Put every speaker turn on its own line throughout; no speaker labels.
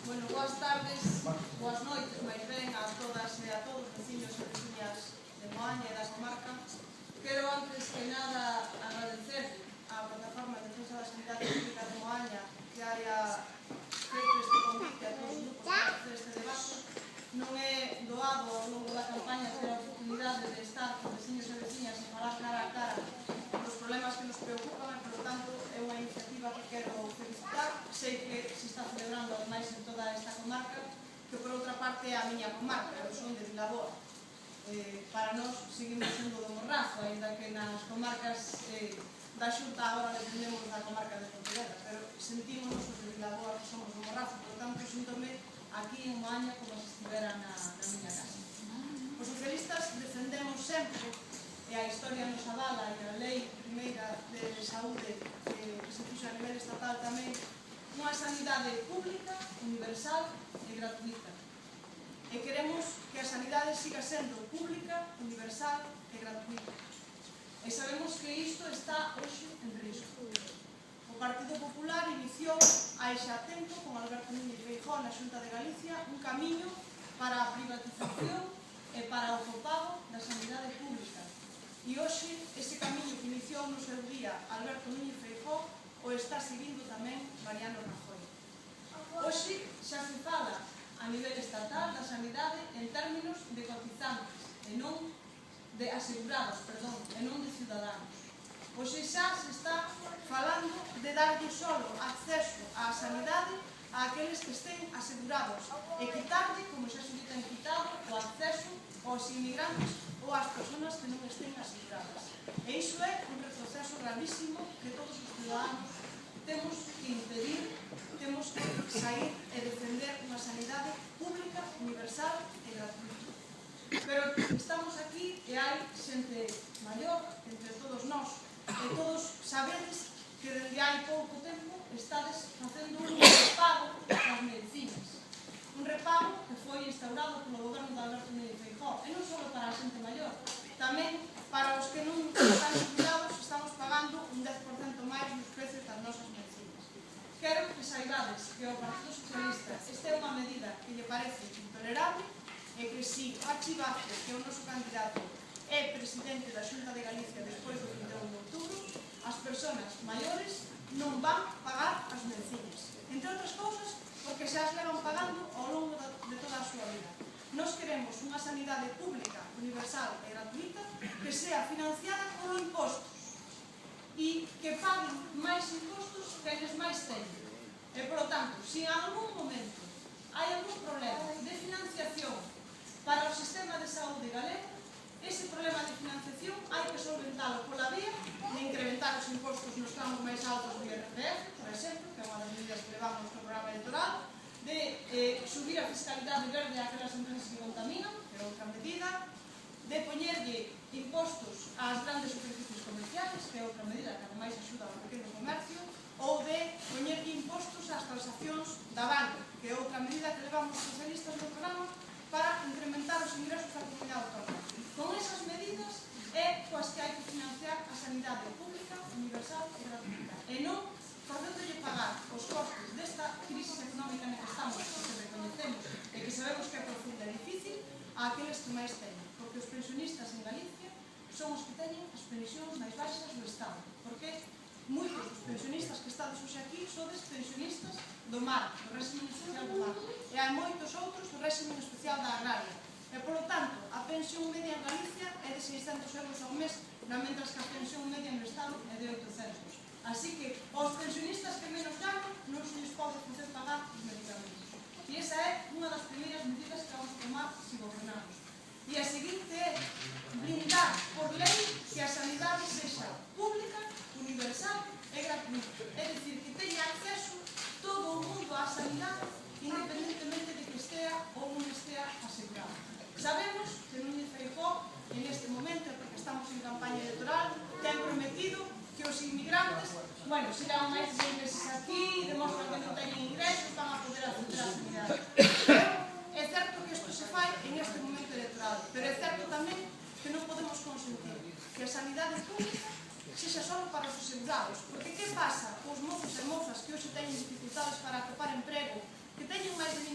Bueno, boas tardes, boas noites, máis ben a todas e a todos, veciños e veciñas de Moaña e da comarca. Quero antes que nada agradecer á Plataforma de Defensa da Sanidade Pública de Moaña que haya feito este convite a todos os grupos para facer este debate. Non é doado ao longo da campaña ter a oportunidade de estar con veciños e veciñas e falar cara a cara dos problemas que nos preocupan e, por tanto, é unha iniciativa que quero felicitar. Sei que se está celebrando, ademais, en toda esta comarca, que, por outra parte, é a miña comarca, eu son de Vilaboa. Para nós, seguimos sendo do Morrazo, ainda que nas comarcas da Xunta agora dependemos da comarca de Pontevedra, pero sentímonos os de Vilaboa que somos do Morrazo, por tanto, síntome aquí en Moaña como se estivera na miña casa. Os socialistas defendemos sempre, e a historia nos avala, e a lei primeira de saúde que se fixo a nivel estatal tamén, unha sanidade pública, universal e gratuita. E queremos que a sanidade siga sendo pública, universal e gratuita. E sabemos que isto está hoxe en risco. O Partido Popular iniciou hai xa tempo con Alberto Núñez Feijóo na Xunta de Galicia un camiño para a privatización e para o copago da sanidade pública. E hoxe, ese camiño que iniciou no seu día Alberto Núñez Feijóo o está seguindo tamén Mariano Rajoy. Hoxe xa se fala a nivel estatal da sanidade en términos de cotizantes e non de asegurados, e non de ciudadanos. Hoxe xa se está falando de darlle solo acceso á sanidade a aqueles que estén asegurados e quitarlle, como xa se lle ten quitado, o acceso aos inmigrantes ou ás persoas que non estén aseguradas. E iso é un retroceso gravísimo que todos os ciudadanos temos que impedir, temos que sair e defender unha sanidade pública, universal e gratuita. Pero estamos aquí e hai xente maior entre todos nós e todos sabedes que dende hai pouco tempo estades facendo un repago das medicinas. Un repago que foi instaurado polo goberno de Alberto Núñez Feijóo, e non só para a xente maior, tamén para os que non están jubilados estamos pagando un 10% máis nos precios das nosas medicinas. Quero que saibades que o Partido Socialista esta é unha medida que lle parece intolerable e que si Pachi Vázquez, que é o noso candidato, é presidente da Xunta de Galicia despois do 21 de outubro, as persoas maiores non van pagar as medicinas. Entre outras cousas, porque xa as levan pagando ao longo de toda a súa vida. Nos queremos unha sanidade pública, universal e gratuita que sea financiada con impostos e que paguen máis impostos que eles máis teñen. E, por lo tanto, se en algún momento hai algún problema de financiación para o sistema de saúde galego, ese problema de financiación hai que solventalo pola vía de incrementar os impostos nos tramos máis altos do IRPF, por exemplo, que é unha das medidas que levamos no programa electoral, de subir a fiscalidade verde a aquelas empresas que contaminan, que é outra medida, de poñerlle impostos ás grandes superficies comerciales, que é outra medida que ademais axuda ao pequeno comercio, ou de poñerlle impostos ás transaccións da banca, que é outra medida que levamos os socialistas no programa para incrementar os ingresos da comunidade autónoma. Con esas medidas é coas que hai que financiar a sanidade pública, universal e gratuita, e non facéndolle pagar os costes desta crise económica na que estamos, que reconhecemos e que sabemos que é profunda e difícil, a aqueles que máis teñen, porque os pensionistas en Galicia son os que teñen as pensións máis baixas do Estado, porque moitos dos pensionistas que estades hoxe aquí sodes pensionistas do mar, do régimen especial do mar, e hai moitos outros do régimen especial da agraria. E, polo tanto, a pensión media en Galicia é de 600 euros ao mes, mentras que a pensión media no Estado é de 800. Así que, aos pensionistas que menos ganan, non se lles pode facer pagar os medicamentos. E esa é unha das primeiras medidas que vamos a tomar se gobernamos. E a seguinte é blindar por lei que a sanidade sexa pública, universal e gratuita. É dicir, que teña acceso todo o mundo á sanidade, independentemente de que estea ou non estea asegurado. Sabemos que Núñez Feijóo, en este momento, porque estamos en campaña electoral, ten prometido que os inmigrantes, serán máis de 6 meses aquí, demostran que non teñen ingresos, van a poder acceder á sanidade. É certo que isto se fai en este momento electoral, pero é certo tamén que non podemos consentir que a sanidade pública sexa só para os asegurados, porque que pasa cos mozos e mozas que hoxe teñen dificultades para atopar emprego, que teñen máis de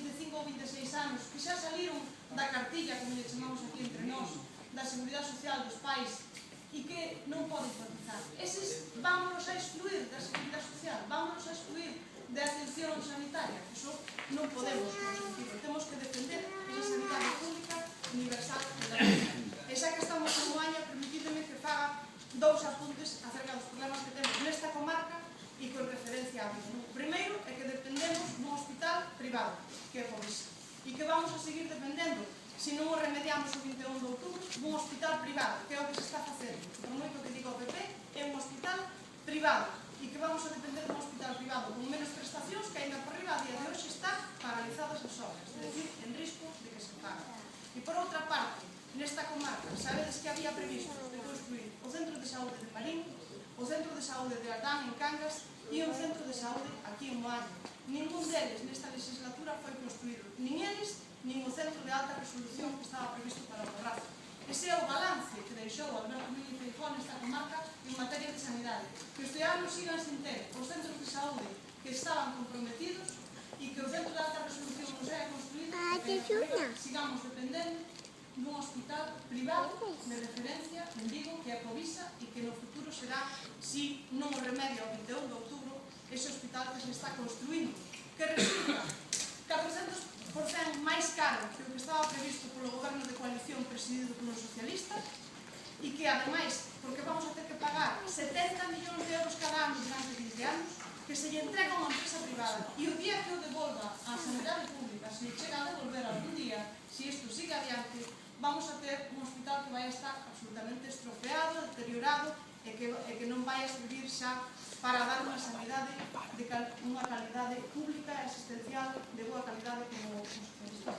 cartilla, como lle chamamos aquí entre nós, da Seguridade Social dos pais e que non poden cotizar. Eses vámonos a excluir da Seguridade Social, vámonos a excluir de atención sanitaria. Iso non podemos consentirlo. Temos que defender esa sanidade pública universal e gratuita. E xa que estamos en Moaña, permitideme que faga dous apuntes acerca dos problemas que temos nesta comarca e con referencia a Vigo. O primeiro é que dependemos dun hospital privado, que é Povisa, e que vamos a seguir dependendo, se non o remediamos o 21 de outubro, dun hospital privado, que é o que se está facendo. Por moito que diga o PP, é un hospital privado, e que vamos a depender dun hospital privado con menos prestacións, que ainda por riba a día de hoxe está paralizadas as obras, é dicir, en risco de que se pague. E por outra parte, nesta comarca, sabedes que había previsto de construir o Centro de Saúde de Marín, o Centro de Saúde de Ardán en Cangas e o Centro de Saúde aquí en Moaña. Ningún deles nesta legislatura foi construído, nin eles, nin o Centro de Alta Resolución que estaba previsto para o Borrazo. Ese é o balance que deixou Alberto Núñez Feijóo nesta comarca en materia de sanidade. Que os ciudadanos sigan sin ter os centros de saúde que estaban comprometidos e que o Centro de Alta Resolución non sea construído e que sigamos dependendo dun hospital privado de referencia en Vigo, que é Povisa, e que no futuro será, si non o remedio ao 21 de outubro, ese hospital que se está construindo, que resulta 400% máis caro que o que estaba previsto polo goberno de coalición presidido polos socialistas, e que, ademais, porque vamos a ter que pagar 70 millóns de euros cada ano durante 15 anos, que se lle entrega a unha empresa privada, e o día que o devolva á sanidade pública, se lle chega a devolver algún día, se isto sigue adiante, vamos a ter un hospital que vai estar absolutamente estropeado, deteriorado, e que non vai a servir xa para dar unha sanidade de unha calidade pública e asistencial de boa calidade como os socialistas.